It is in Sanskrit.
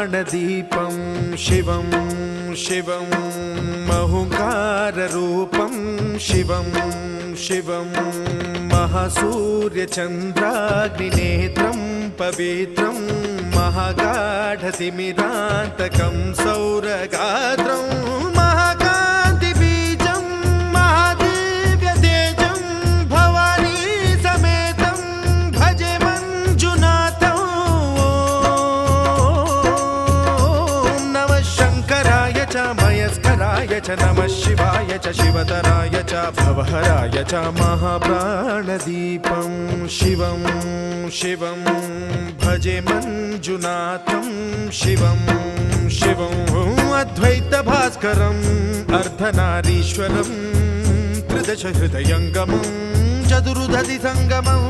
महाप्राणदीपं शिवं शिवं महुकाररूपं शिवं शिवं महासूर्यचन्द्राग्निनेत्रं पवित्रं महागाढतिमिरान्तकं सौरगात्रं महाकान्तिबीजं महादिव्यतेजं भवानी समेतं भजे मञ्जुनाथं। ॐ नमः शङ्कराय च मयस्कराय च नमः शिवाय च शिवतराय च भवहराय च महाप्राणदीपं शिवं शिवं भजे मञ्जुनाथं शिवं शिवं अद्वैतभास्करम् अर्धनारीश्वरं त्रिदश हृदयङ्गमं चतुर्दधि सङ्गमम्